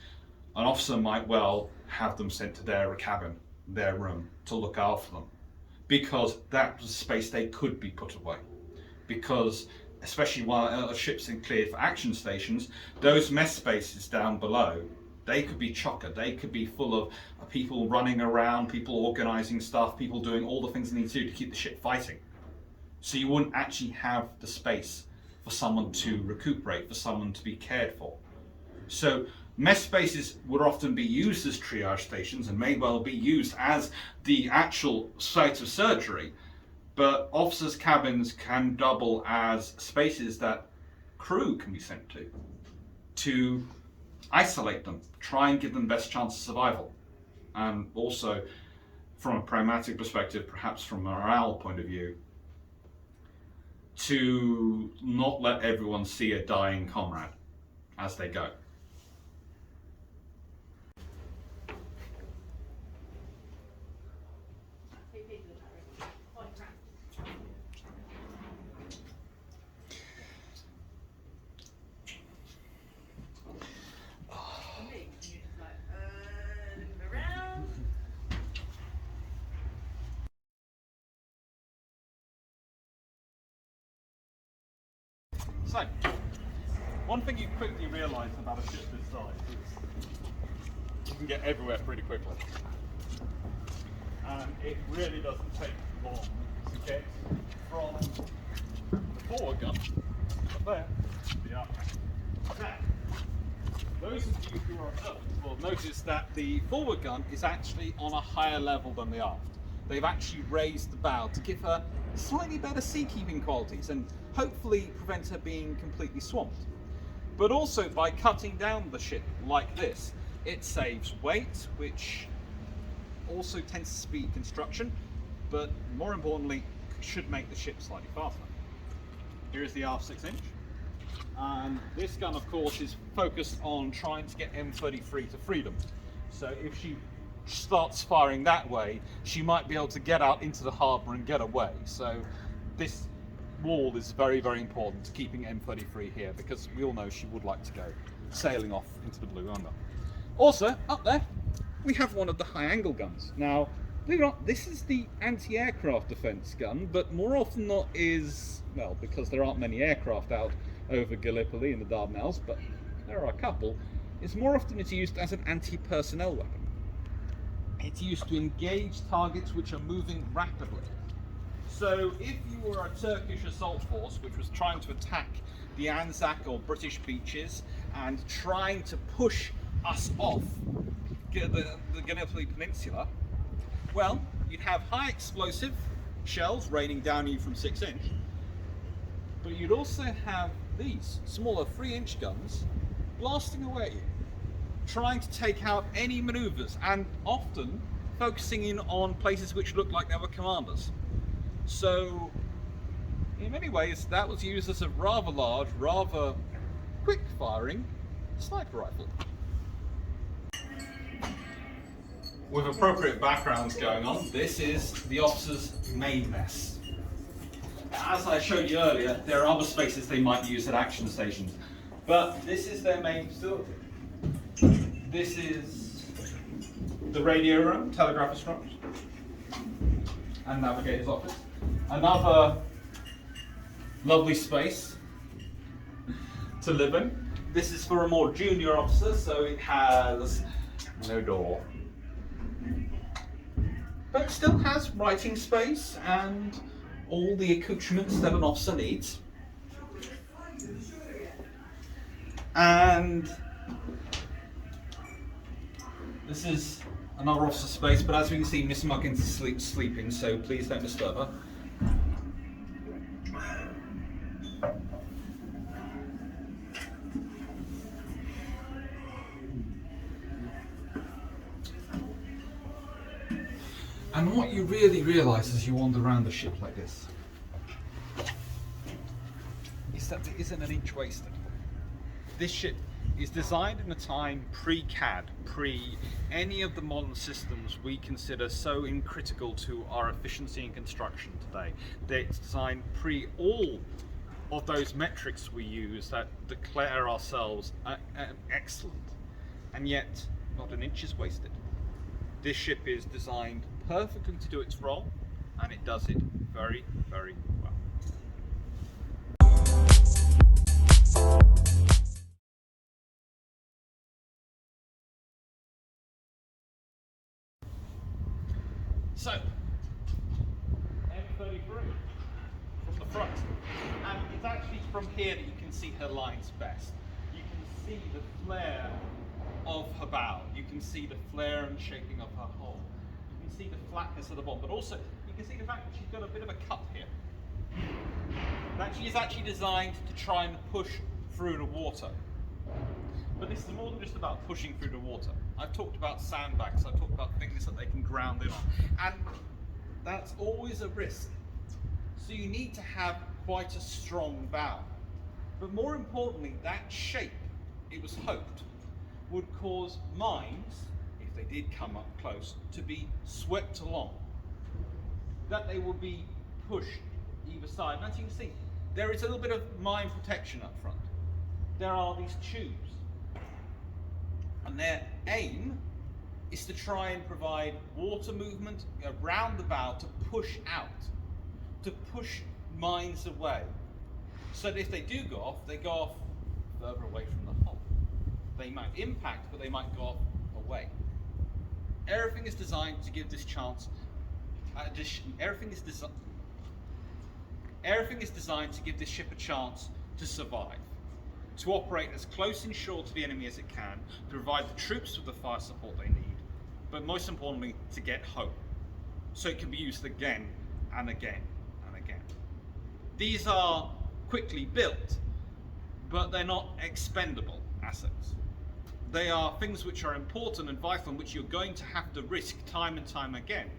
an officer might well have them sent to their cabin, their room, to look after them, because that was a space they could be put away. Because especially while ships are cleared for action stations, those mess spaces down below, they could be chocker, they could be full of people running around, people organising stuff, people doing all the things they need to do to keep the ship fighting. So you wouldn't actually have the space for someone to recuperate, for someone to be cared for. So mess spaces would often be used as triage stations and may well be used as the actual site of surgery, but officers' cabins can double as spaces that crew can be sent to isolate them, try and give them the best chance of survival. And also, from a pragmatic perspective, perhaps from a morale point of view, to not let everyone see a dying comrade as they go. So, one thing you quickly realise about a ship this size is you can get everywhere pretty quickly. And it really doesn't take long to get from the forward gun up there. Yeah. Now, those of you who are observant will notice that the forward gun is actually on a higher level than the aft. They've actually raised the bow to give her slightly better seakeeping qualities and hopefully prevent her being completely swamped. But also by cutting down the ship like this, it saves weight, which also tends to speed construction, but more importantly, should make the ship slightly faster. Here is the aft 6-inch. And this gun, of course, is focused on trying to get M33 to freedom. So if she starts firing that way, she might be able to get out into the harbour and get away. So this wall is very, very important to keeping M33 here, because we all know she would like to go sailing off into the blue under. Also, up there, we have one of the high angle guns. Now, believe it or not, this is the anti-aircraft defence gun, but more often than not is, well, because there aren't many aircraft out over Gallipoli in the Dardanelles, but there are a couple, it's more often it's used as an anti-personnel weapon. It's used to engage targets which are moving rapidly. So if you were a Turkish assault force which was trying to attack the Anzac or British beaches and trying to push us off the Gallipoli Peninsula, well, you'd have high explosive shells raining down on you from 6-inch, but you'd also have these smaller 3-inch guns blasting away at you, trying to take out any manoeuvres and often focusing in on places which looked like they were commanders. So in many ways that was used as a rather large, rather quick firing sniper rifle. With appropriate backgrounds going on, this is the officer's main mess. As I showed you earlier, there are other spaces they might use at action stations, but this is their main facility. This is the radio room, telegraphist rooms, and navigator's office. Another lovely space to live in. This is for a more junior officer, so it has no door, but it still has writing space and all the accoutrements that an officer needs. And this is another officer space, but as we can see, Miss Muggins is sleeping, so please don't disturb her. And what you really realise as you wander around the ship like this is that there isn't an inch wasted. This ship is designed in a time pre-CAD, pre any of the modern systems we consider so critical to our efficiency in construction today. It's designed pre all of those metrics we use that declare ourselves excellent, and yet not an inch is wasted. This ship is designed perfectly to do its role, and it does it very, very well. So, M33 from the front, and it's actually from here that you can see her lines best. You can see the flare of her bow, you can see the flare and shaping of her hull, you can see the flatness of the bottom, but also you can see the fact that she's got a bit of a cut here. That she is actually designed to try and push through the water. But this is more than just about pushing through the water. I've talked about sandbags, I've talked about things that they can ground in on, and that's always a risk. So you need to have quite a strong bow. But more importantly, that shape, it was hoped, would cause mines, if they did come up close, to be swept along. That they would be pushed either side. And as you can see, there is a little bit of mine protection up front. There are these tubes. And their aim is to try and provide water movement around the bow to push out, to push mines away. So that if they do go off, they go off further away from the hull. They might impact, but they might go off away. Everything is designed to give this chance. Everything is designed. Everything is designed to give this ship a chance to survive, to operate as close and shore to the enemy as it can, to provide the troops with the fire support they need, but most importantly, to get home, so it can be used again and again and again. These are quickly built, but they're not expendable assets. They are things which are important and vital and which you're going to have to risk time and time again.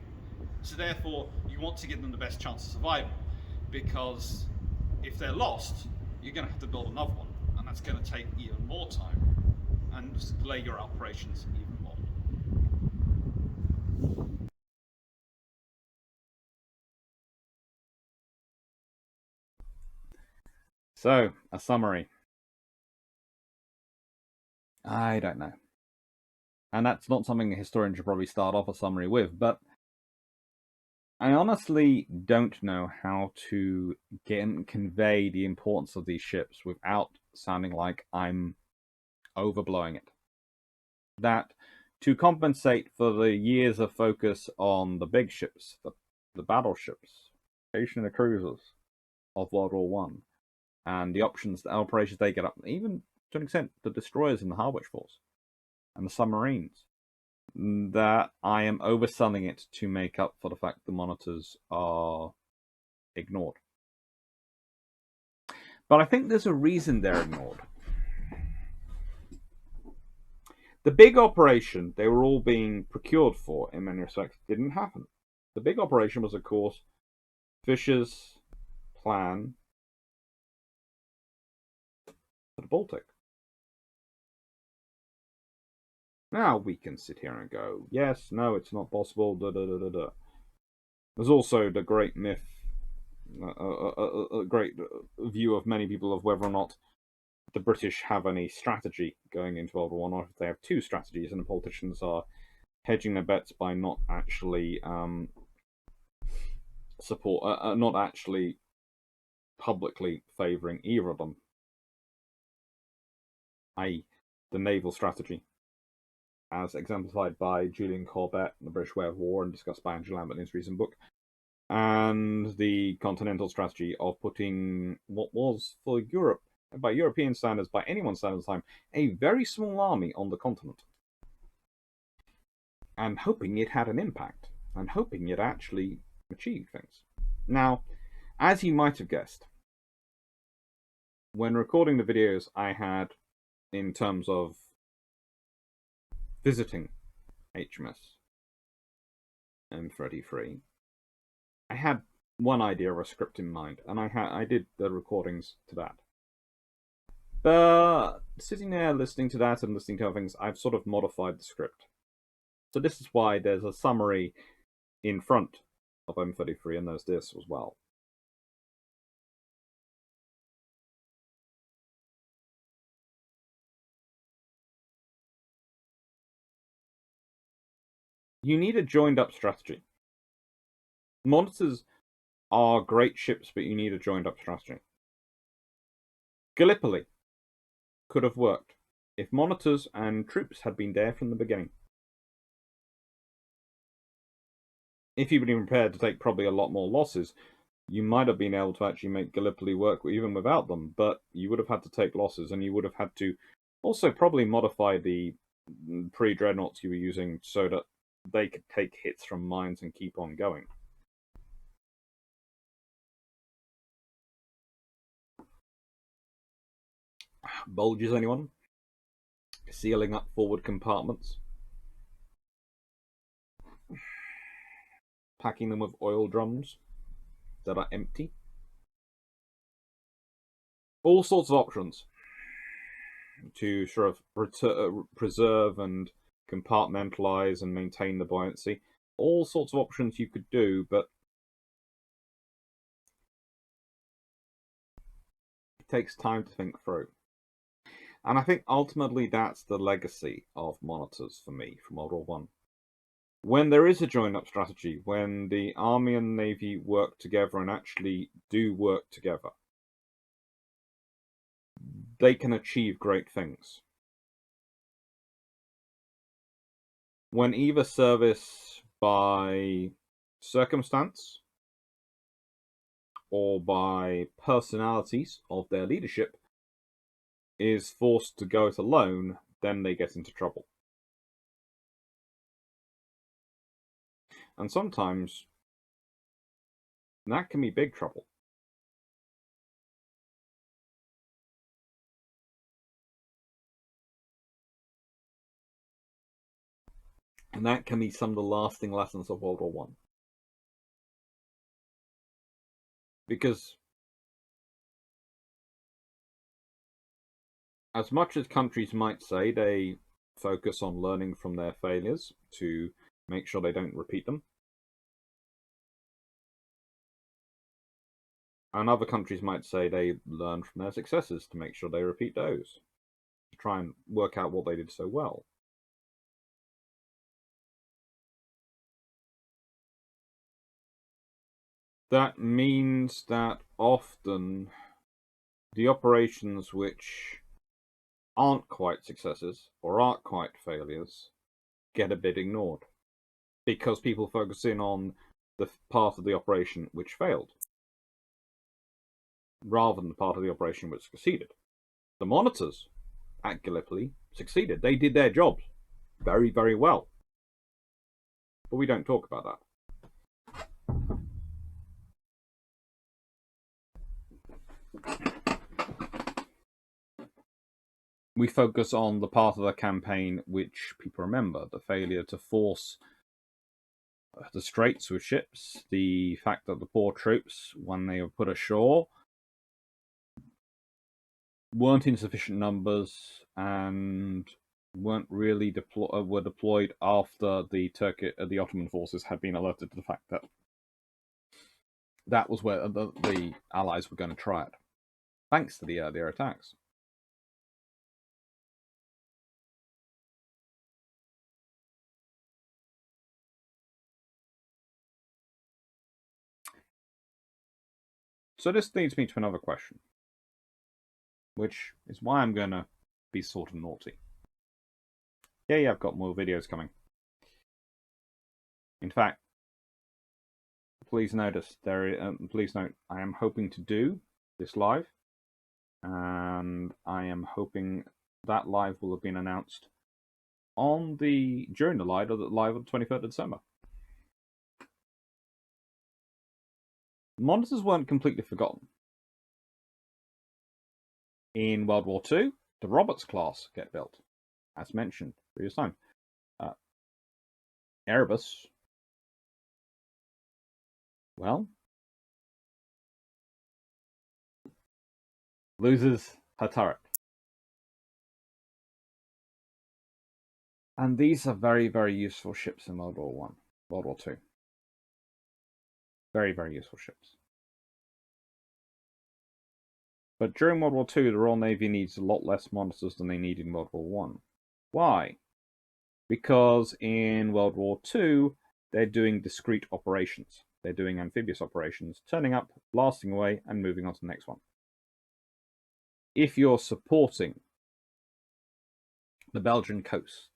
So therefore, you want to give them the best chance of survival, because if they're lost, you're going to have to build another one, and that's going to take even more time and delay your operations even more. So, a summary. I don't know. And that's not something a historian should probably start off a summary with, but I honestly don't know how to convey the importance of these ships without sounding like I'm overblowing it. That to compensate for the years of focus on the big ships, the battleships, occasionally the cruisers of World War One, and the operations they get up, even to an extent the destroyers in the Harwich Force and the submarines, that I am overselling it to make up for the fact the monitors are ignored. But I think there's a reason they're ignored. The big operation they were all being procured for, in many respects, didn't happen. The big operation was, of course, Fisher's plan for the Baltic. Now we can sit here and go, yes, no, it's not possible, da da da da da. There's also the great myth, a great view of many people of whether or not the British have any strategy going into World War One, or if they have two strategies, and the politicians are hedging their bets by not actually not actually publicly favouring either of them, i.e., the naval strategy, as exemplified by Julian Corbett in The British Way of War and discussed by Andrew Lambert in his recent book, and the continental strategy of putting what was, for Europe, by European standards, by anyone's standards at the time, a very small army on the continent, and hoping it had an impact, and hoping it actually achieved things. Now, as you might have guessed, when recording the videos I had in terms of visiting HMS M33, I had one idea of a script in mind, and I did the recordings to that. But sitting there listening to that and listening to other things, I've sort of modified the script. So this is why there's a summary in front of M33, and there's this as well. You need a joined-up strategy. Monitors are great ships, but you need a joined-up strategy. Gallipoli could have worked if monitors and troops had been there from the beginning. If you'd been prepared to take probably a lot more losses, you might have been able to actually make Gallipoli work even without them, but you would have had to take losses, and you would have had to also probably modify the pre-dreadnoughts you were using so that they could take hits from mines and keep on going. Bulges, anyone? Sealing up forward compartments? Packing them with oil drums that are empty? All sorts of options to sort of preserve and compartmentalize and maintain the buoyancy. All sorts of options you could do, but it takes time to think through. And I think ultimately that's the legacy of monitors for me from World War One. When there is a joined-up strategy, when the Army and Navy work together and actually do work together, they can achieve great things. When either service by circumstance or by personalities of their leadership is forced to go it alone, then they get into trouble. And sometimes that can be big trouble. And that can be some of the lasting lessons of World War One. Because as much as countries might say they focus on learning from their failures to make sure they don't repeat them, and other countries might say they learn from their successes to make sure they repeat those, to try and work out what they did so well. That means that often the operations which aren't quite successes or aren't quite failures get a bit ignored because people focus in on the part of the operation which failed rather than the part of the operation which succeeded. The monitors at Gallipoli succeeded. They did their jobs very, very well. But we don't talk about that. We focus on the part of the campaign which people remember, the failure to force the straits with ships, the fact that the poor troops, when they were put ashore, weren't in sufficient numbers and weren't really were deployed after the Ottoman forces had been alerted to the fact that that was where the Allies were going to try it, thanks to the earlier attacks. So this leads me to another question, which is why I'm going to be sort of naughty. Yeah, I've got more videos coming. In fact, please notice please note, I am hoping to do this live, and I am hoping that live will have been announced during the live of the 23rd of December. Monitors weren't completely forgotten. In World War II, the Roberts class get built, as mentioned previous time. Erebus, well, loses her turret. And these are very, very useful ships in World War II. Very, very useful ships. But during World War II, the Royal Navy needs a lot less monitors than they need in World War One. Why? Because in World War II, they're doing discrete operations. They're doing amphibious operations, turning up, blasting away, and moving on to the next one. If you're supporting the Belgian coast,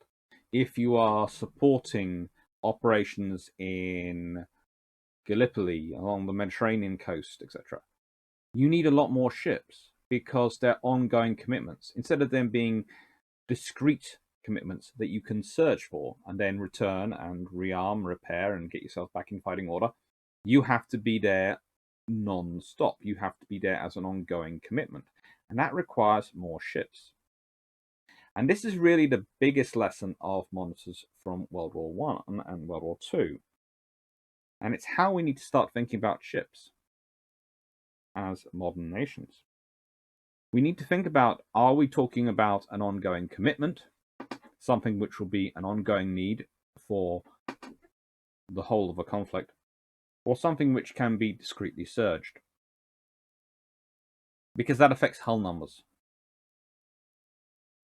if you are supporting operations in Gallipoli, along the Mediterranean coast, etc., you need a lot more ships because they're ongoing commitments. Instead of them being discrete commitments that you can search for and then return and rearm, repair, and get yourself back in fighting order, you have to be there non-stop. You have to be there as an ongoing commitment. And that requires more ships. And this is really the biggest lesson of monitors from World War One and World War II. And it's how we need to start thinking about ships as modern nations. We need to think about, are we talking about an ongoing commitment, something which will be an ongoing need for the whole of a conflict, or something which can be discreetly surged? Because that affects hull numbers.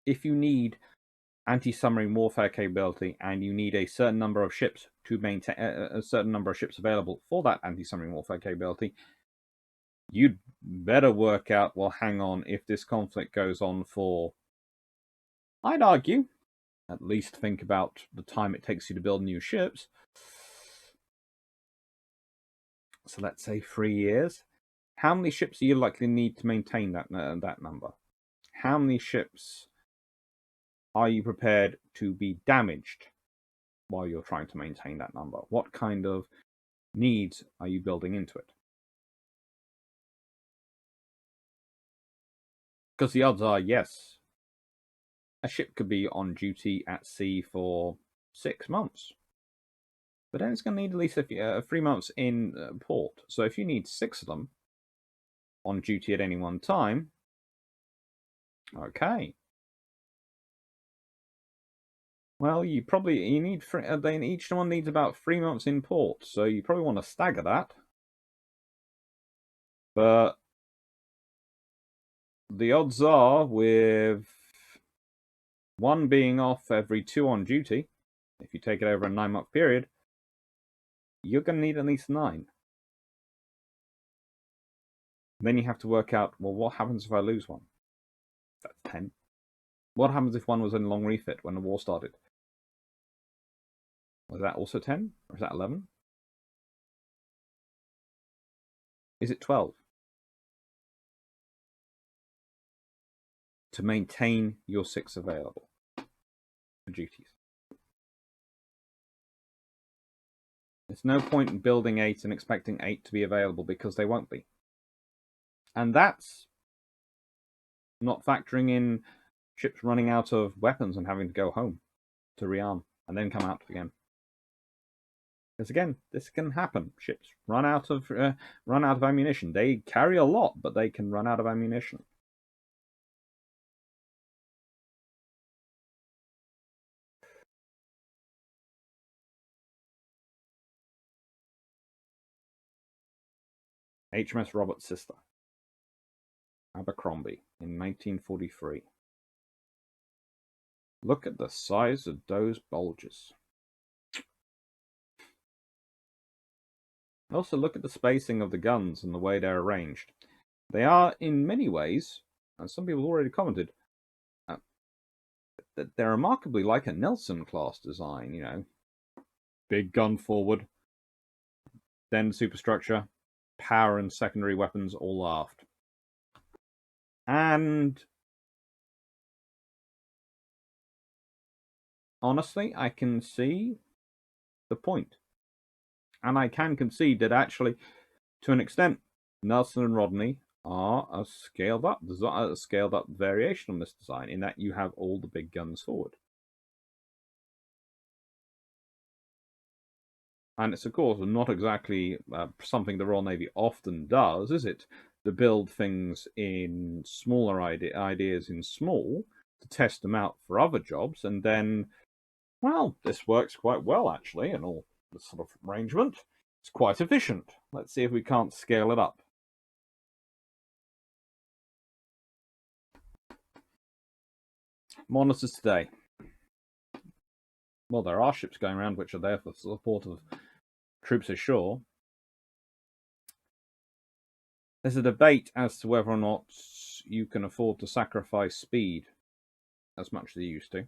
If you need anti-submarine warfare capability and you need a certain number of ships to maintain a certain number of ships available for that anti-submarine warfare capability, you'd better work out, well, hang on, if this conflict goes on for, I'd argue, at least think about the time it takes you to build new ships. So let's say 3 years. How many ships are you likely to need to maintain that number? How many ships are you prepared to be damaged while you're trying to maintain that number? What kind of needs are you building into it? Because the odds are, yes, a ship could be on duty at sea for 6 months. But then it's going to need at least 3 months in port. So if you need 6 of them on duty at any one time, okay. Well, you need then each one needs about 3 months in port, so you probably want to stagger that. But the odds are, with one being off every 2 on duty, if you take it over a 9-month period, you're going to need at least 9. Then you have to work out, well, what happens if I lose one? That's 10. What happens if one was in long refit when the war started? Was that also 10? Or is that 11? Is it 12? To maintain your 6 available for duties. There's no point in building 8 and expecting 8 to be available, because they won't be. And that's not factoring in ships running out of weapons and having to go home to rearm and then come out again. Because again, this can happen. Ships run out of ammunition. They carry a lot, but they can run out of ammunition. HMS Robert's sister, Abercrombie, in 1943. Look at the size of those bulges. Also, look at the spacing of the guns and the way they're arranged. They are, in many ways, and some people already commented, that they're remarkably like a Nelson class design, you know. Big gun forward, then superstructure, power and secondary weapons all aft. And honestly, I can see the point. And I can concede that actually, to an extent, Nelson and Rodney are a scaled up variation on this design, in that you have all the big guns forward. And it's, of course, not exactly something the Royal Navy often does, is it? To build things in smaller ideas in small, to test them out for other jobs, and then, well, this works quite well, actually, and all this sort of arrangement. It's quite efficient. Let's see if we can't scale it up. Monitors today. Well, there are ships going around which are there for support of troops ashore. There's a debate as to whether or not you can afford to sacrifice speed as much as you used to.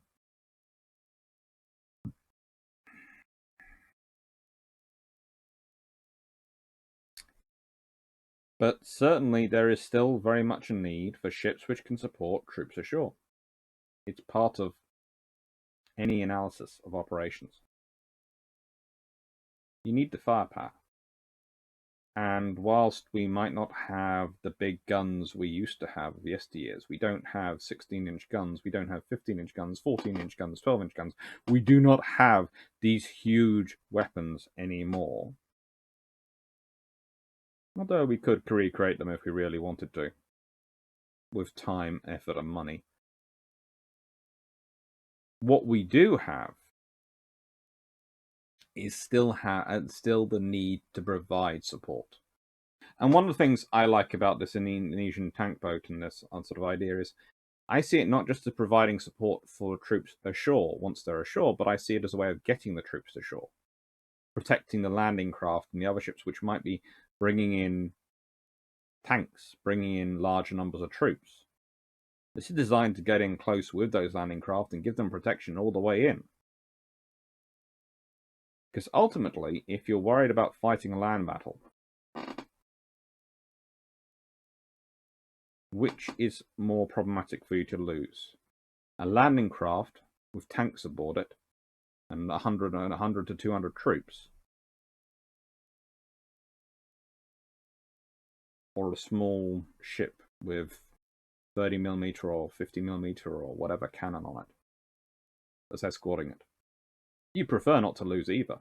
But certainly there is still very much a need for ships which can support troops ashore. It's part of any analysis of operations. You need the firepower. And whilst we might not have the big guns we used to have the yesteryears, we don't have 16-inch guns, we don't have 15-inch guns, 14-inch guns, 12-inch guns. We do not have these huge weapons anymore. Although we could recreate them if we really wanted to, with time, effort, and money. What we do have is still the need to provide support. And one of the things I like about this Indonesian tank boat and this sort of idea is, I see it not just as providing support for troops ashore once they're ashore, but I see it as a way of getting the troops ashore, protecting the landing craft and the other ships which might be bringing in tanks, bringing in larger numbers of troops. This is designed to get in close with those landing craft and give them protection all the way in. Because ultimately, if you're worried about fighting a land battle, which is more problematic for you to lose? A landing craft with tanks aboard it and 100 to 200 troops, or a small ship with 30mm or 50mm or whatever cannon on it that's escorting it? You prefer not to lose either.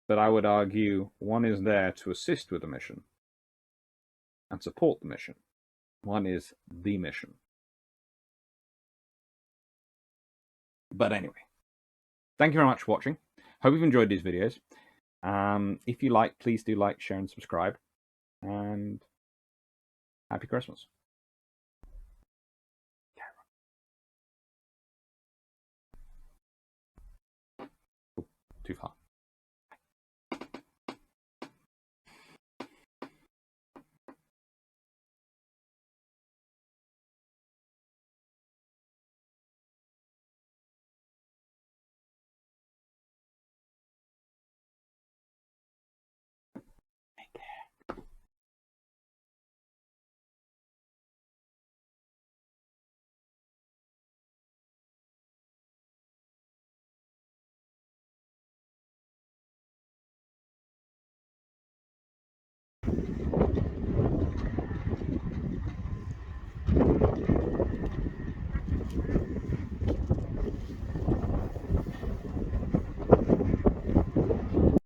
But I would argue one is there to assist with the mission and support the mission. One is the mission. But anyway, thank you very much for watching. Hope you've enjoyed these videos. If you like, please do like, share, and subscribe. And happy Christmas. Oh, too far.